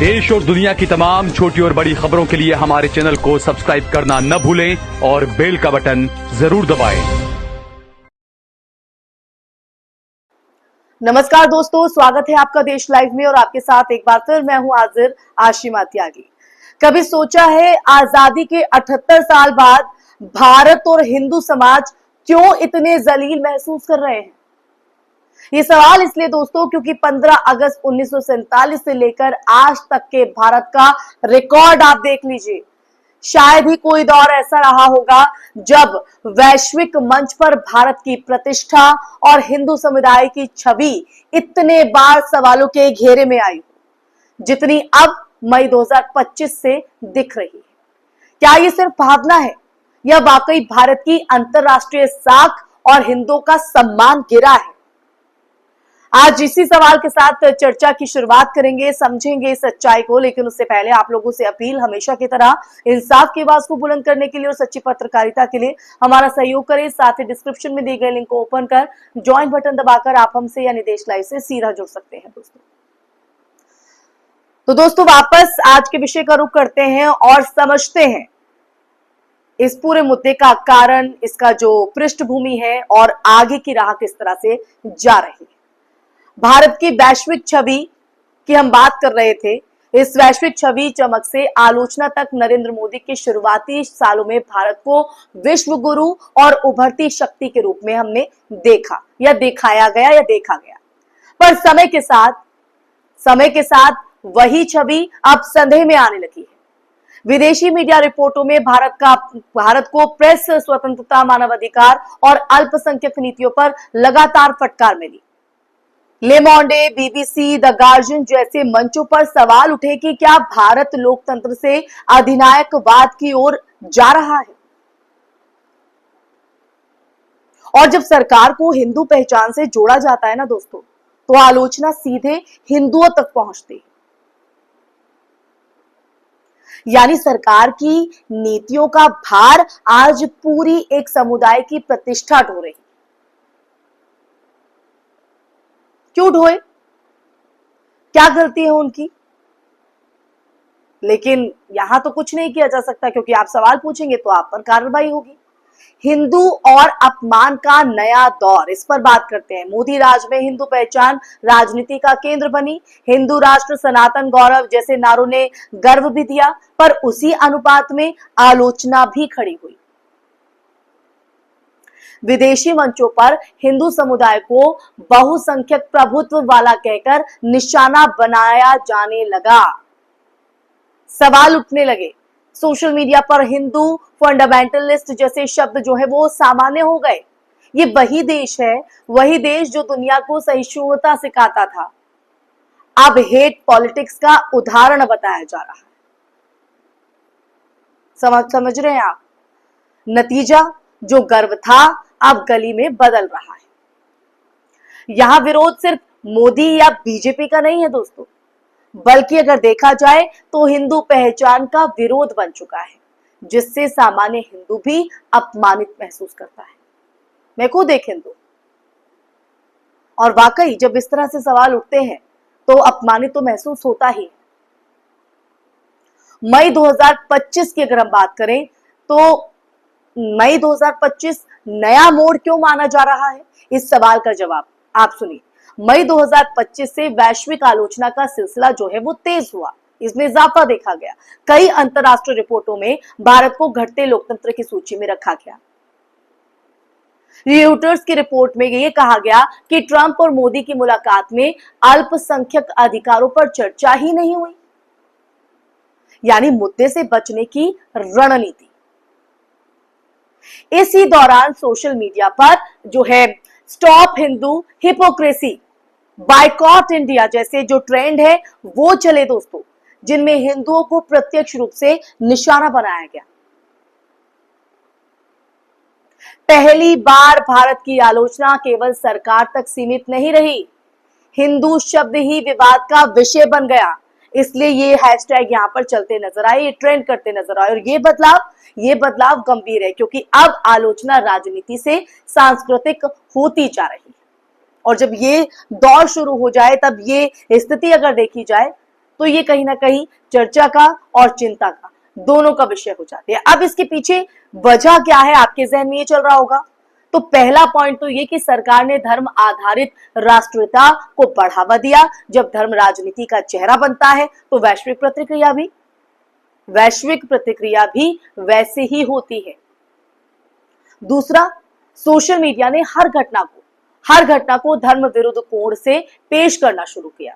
देश और दुनिया की तमाम छोटी और बड़ी खबरों के लिए हमारे चैनल को सब्सक्राइब करना न भूलें और बेल का बटन जरूर दबाएं। नमस्कार दोस्तों, स्वागत है आपका देश लाइव में और आपके साथ एक बार फिर मैं हूं हाजिर आशिमा त्यागी। कभी सोचा है आजादी के 78 साल बाद भारत और हिंदू समाज क्यों इतने जलील महसूस कर रहे हैं? ये सवाल इसलिए दोस्तों क्योंकि 15 अगस्त 1947 से लेकर आज तक के भारत का रिकॉर्ड आप देख लीजिए। शायद ही कोई दौर ऐसा रहा होगा जब वैश्विक मंच पर भारत की प्रतिष्ठा और हिंदू समुदाय की छवि इतने बार सवालों के घेरे में आई जितनी अब मई 2025 से दिख रही है। क्या ये सिर्फ भावना है या वाकई भारत की अंतरराष्ट्रीय साख और हिंदुओं का सम्मान गिरा है? आज इसी सवाल के साथ चर्चा की शुरुआत करेंगे, समझेंगे सच्चाई को। लेकिन उससे पहले आप लोगों से अपील हमेशा की तरह इंसाफ की आवाज को बुलंद करने के लिए और सच्ची पत्रकारिता के लिए हमारा सहयोग करें। साथ ही डिस्क्रिप्शन में दिए गए लिंक को ओपन कर ज्वाइन बटन दबाकर आप हमसे यानी देश लाइव से सीधा जुड़ सकते हैं दोस्तों। तो दोस्तों वापस आज के विषय का रुख करते हैं और समझते हैं इस पूरे मुद्दे का कारण, इसका जो पृष्ठभूमि है और आगे की राह किस तरह से जा रही है। भारत की वैश्विक छवि की हम बात कर रहे थे। इस वैश्विक छवि चमक से आलोचना तक नरेंद्र मोदी के शुरुआती सालों में भारत को विश्व गुरु और उभरती शक्ति के रूप में हमने देखा या दिखाया गया या देखा गया। पर समय के साथ वही छवि अब संदेह में आने लगी है। विदेशी मीडिया रिपोर्टों में भारत को प्रेस स्वतंत्रता, मानवाधिकार और अल्पसंख्यक नीतियों पर लगातार फटकार मिली। ले मोंडे, बीबीसी, द गार्जियन जैसे मंचों पर सवाल उठे कि क्या भारत लोकतंत्र से अधिनायकवाद की ओर जा रहा है? और जब सरकार को हिंदू पहचान से जोड़ा जाता है ना दोस्तों, तो आलोचना सीधे हिंदुओं तक पहुंचती है। यानी सरकार की नीतियों का भार आज पूरी एक समुदाय की प्रतिष्ठा ढो रही। क्यों ढोए? क्या गलती है उनकी? लेकिन यहां तो कुछ नहीं किया जा सकता क्योंकि आप सवाल पूछेंगे तो आप पर कार्रवाई होगी। हिंदू और अपमान का नया दौर, इस पर बात करते हैं। मोदी राज में हिंदू पहचान राजनीति का केंद्र बनी। हिंदू राष्ट्र, सनातन गौरव जैसे नारों ने गर्व भी दिया, पर उसी अनुपात में आलोचना भी खड़ी हुई। विदेशी मंचों पर हिंदू समुदाय को बहुसंख्यक प्रभुत्व वाला कहकर निशाना बनाया जाने लगा। सवाल उठने लगे। सोशल मीडिया पर हिंदू फंडामेंटलिस्ट जैसे शब्द जो है वो सामान्य हो गए। ये वही देश है, वही देश जो दुनिया को सहिष्णुता सिखाता था, अब हेट पॉलिटिक्स का उदाहरण बताया जा रहा है। समझ रहे हैं आप? नतीजा जो गर्व था अब गली में बदल रहा है। यहां विरोध सिर्फ मोदी या बीजेपी का नहीं है दोस्तों, बल्कि अगर देखा जाए तो हिंदू पहचान का विरोध बन चुका है, जिससे सामान्य हिंदू भी अपमानित महसूस करता है। मैं खुद एक हिंदू, और वाकई जब इस तरह से सवाल उठते हैं तो अपमानित तो महसूस होता ही। मई 2025 की अगर हम बात करें तो मई 2025 नया मोड़ क्यों माना जा रहा है? इस सवाल का जवाब आप सुनिए। मई 2025 से वैश्विक आलोचना का सिलसिला जो है वो तेज हुआ, इसमें इजाफा देखा गया। कई अंतरराष्ट्रीय रिपोर्टों में भारत को घटते लोकतंत्र की सूची में रखा गया। रॉयटर्स की रिपोर्ट में यह कहा गया कि ट्रंप और मोदी की मुलाकात में अल्पसंख्यक अधिकारों पर चर्चा ही नहीं हुई। यानी मुद्दे से बचने की रणनीति। इसी दौरान सोशल मीडिया पर जो है stop Hindu hypocrisy, boycott India जैसे जो ट्रेंड है वो चले दोस्तों, जिनमें हिंदुओं को प्रत्यक्ष रूप से निशाना बनाया गया। पहली बार भारत की आलोचना केवल सरकार तक सीमित नहीं रही, हिंदू शब्द ही विवाद का विषय बन गया। इसलिए ये हैशटैग यहां पर चलते नजर आए, ये ट्रेंड करते नजर आए। और ये बदलाव गंभीर है क्योंकि अब आलोचना राजनीति से सांस्कृतिक होती जा रही है। और जब ये दौर शुरू हो जाए, तब ये स्थिति अगर देखी जाए तो ये कहीं ना कहीं चर्चा का और चिंता का दोनों का विषय हो जाती है। अब इसके पीछे वजह क्या है, आपके जहन में ये चल रहा होगा। तो पहला पॉइंट तो ये कि सरकार ने धर्म आधारित राष्ट्रीयता को बढ़ावा दिया। जब धर्म राजनीति का चेहरा बनता है तो वैश्विक प्रतिक्रिया भी वैसे ही होती है। दूसरा, सोशल मीडिया ने हर घटना को धर्म विरुद्ध कोण से पेश करना शुरू किया।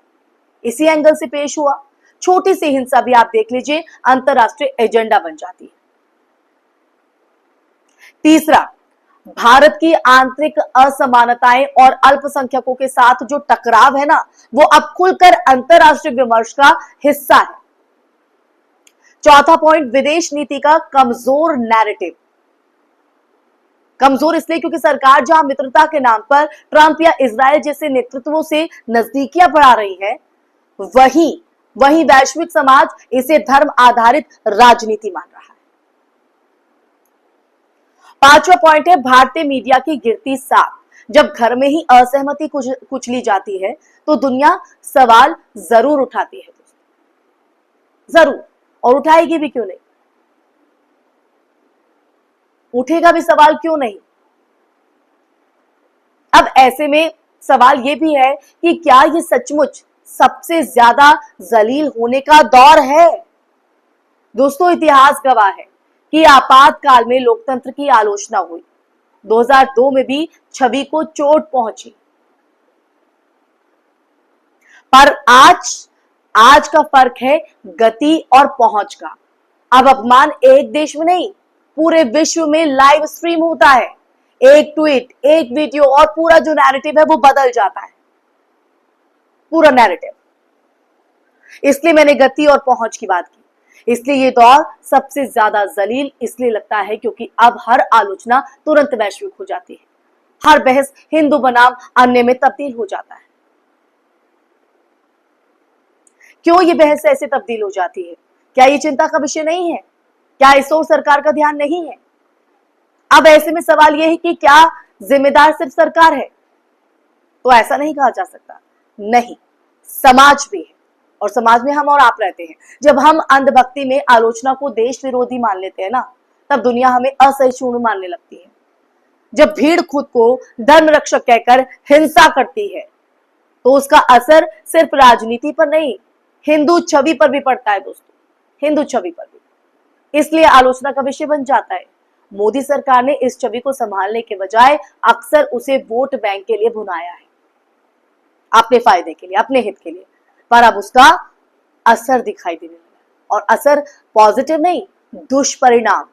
इसी एंगल से पेश हुआ। छोटी सी हिंसा भी आप देख लीजिए, अंतरराष्ट्रीय एजेंडा बन जाती है। तीसरा, भारत की आंतरिक असमानताएं और अल्पसंख्यकों के साथ जो टकराव है ना, वो अब खुलकर अंतरराष्ट्रीय विमर्श का हिस्सा है। चौथा पॉइंट, विदेश नीति का कमजोर नैरेटिव। कमजोर इसलिए क्योंकि सरकार जहां मित्रता के नाम पर ट्रंप या इजराइल जैसे नेतृत्वों से नजदीकियां बढ़ा रही है, वहीं वैश्विक समाज इसे धर्म आधारित राजनीति मान रहा है। पांचवा पॉइंट है भारतीय मीडिया की गिरती साख। जब घर में ही असहमति कुचली जाती है तो दुनिया सवाल जरूर उठाती है, जरूर, और उठाएगी भी, क्यों नहीं, उठेगा भी सवाल, क्यों नहीं। अब ऐसे में सवाल यह भी है कि क्या ये सचमुच सबसे ज्यादा जलील होने का दौर है। दोस्तों, इतिहास गवाह है कि आपातकाल में लोकतंत्र की आलोचना हुई। 2002 में भी छवि को चोट पहुंची, पर आज का फर्क है गति और पहुंच का। अब अपमान एक देश में नहीं, पूरे विश्व में लाइव स्ट्रीम होता है। एक ट्वीट, एक वीडियो और पूरा जो नैरेटिव है वो बदल जाता है, पूरा नैरेटिव। इसलिए मैंने गति और पहुंच की बात की। इसलिए ये दौर सबसे ज्यादा जलील इसलिए लगता है क्योंकि अब हर आलोचना तुरंत वैश्विक हो जाती है। हर बहस हिंदू बनाम अन्य में तब्दील हो जाता है। क्यों ये बहस ऐसे तब्दील हो जाती है? क्या ये चिंता का विषय नहीं है? क्या इस ओर सरकार का ध्यान नहीं है? अब ऐसे में सवाल यह है कि क्या जिम्मेदार सिर्फ सरकार है? तो ऐसा नहीं कहा जा सकता। नहीं, समाज भी है, और समाज में हम और आप रहते हैं। जब हम अंधभक्ति में आलोचना को देश विरोधी मान लेते हैं ना, तब दुनिया हमें असहिष्णु मानने लगती है। जब भीड़ खुद को धर्म रक्षक कहकर हिंसा करती है तो उसका असर सिर्फ राजनीति पर नहीं, हिंदू छवि पर भी पड़ता है दोस्तों, हिंदू छवि पर भी। इसलिए आलोचना का विषय बन जाता है। मोदी सरकार ने इस छवि को संभालने के बजाय अक्सर उसे वोट बैंक के लिए भुनाया है, अपने फायदे के लिए, अपने हित के लिए। पर अब उसका असर दिखाई देने लगा, और असर पॉजिटिव नहीं, दुष्परिणाम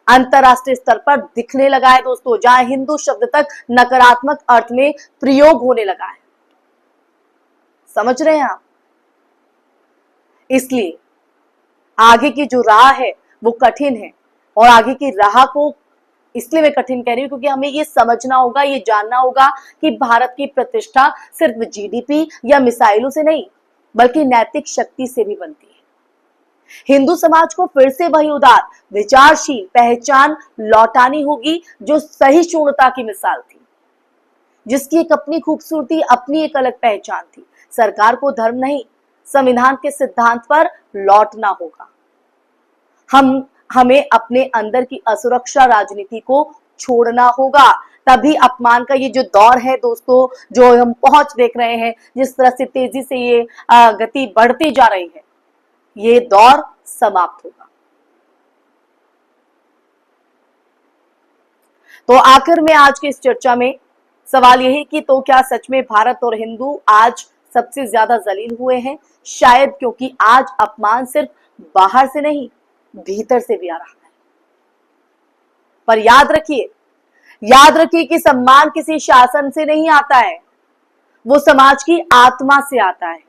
अंतरराष्ट्रीय स्तर पर दिखने लगा है दोस्तों, जहां हिंदू शब्द तक नकारात्मक अर्थ में प्रयोग होने लगा है। समझ रहे हैं आप? इसलिए आगे की जो राह है वो कठिन है, और आगे की राह को इसलिए मैं कठिन कह रही हूं क्योंकि हमें ये समझना होगा, ये जानना होगा कि भारत की प्रतिष्ठा सिर्फ जीडीपी या मिसाइलों से नहीं, बल्कि नैतिक शक्ति से भी बनती है। हिंदू समाज को फिर से वही उदार विचारशील पहचान लौटानी होगी जो सहिष्णुता की मिसाल थी, जिसकी एक अपनी खूबसूरती, अपनी एक अलग पहचान थी। सरकार को धर्म नहीं, संविधान के सिद्धांत पर लौटना होगा। हमें अपने अंदर की असुरक्षा राजनीति को छोड़ना होगा, तभी अपमान का ये जो दौर है दोस्तों, जो हम पहुंच देख रहे हैं, जिस तरह से तेजी से ये गति बढ़ती जा रही है, ये दौर समाप्त होगा। तो आखिर में आज की इस चर्चा में सवाल यही कि तो क्या सच में भारत और हिंदू आज सबसे ज्यादा जलील हुए हैं? शायद, क्योंकि आज अपमान सिर्फ बाहर से नहीं, भीतर से भी आ रहा है। पर याद रखिए कि सम्मान किसी शासन से नहीं आता है, वो समाज की आत्मा से आता है,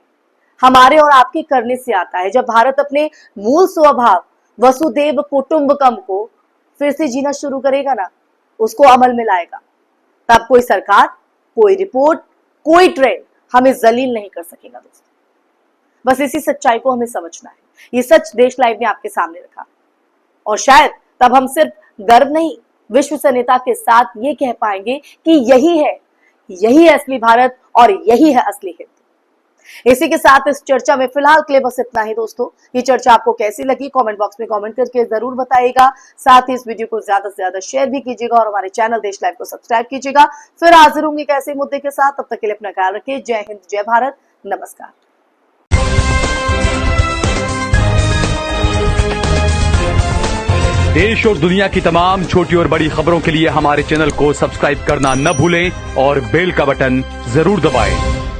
हमारे और आपके करने से आता है। जब भारत अपने मूल स्वभाव वसुदेव कुटुंबकम को फिर से जीना शुरू करेगा ना, उसको अमल में लाएगा, तब कोई सरकार, कोई रिपोर्ट, कोई ट्रेंड हमें जलील नहीं कर सकेगा दोस्तों। बस इसी सच्चाई को हमें समझना है। ये सच देश लाइव ने आपके सामने रखा, और शायद तब हम सिर्फ गर्व नहीं, विश्वसनीयता के साथ ये कह पाएंगे कि यही है असली भारत और यही है असली हिंद। इसी के साथ इस चर्चा में फिलहाल के लिए बस इतना ही दोस्तों। ये चर्चा आपको कैसी लगी कमेंट बॉक्स में कमेंट करके जरूर बताइएगा। साथ ही इस वीडियो को ज्यादा से ज्यादा शेयर भी कीजिएगा और हमारे चैनल देश लाइव को सब्सक्राइब कीजिएगा। फिर हाजिर होंगे एक ऐसे मुद्दे के साथ, तब तक के लिए अपना ख्याल रखिए। जय हिंद, जय भारत, नमस्कार। देश और दुनिया की तमाम छोटी और बड़ी खबरों के लिए हमारे चैनल को सब्सक्राइब करना न भूलें और बेल का बटन जरूर दबाएं।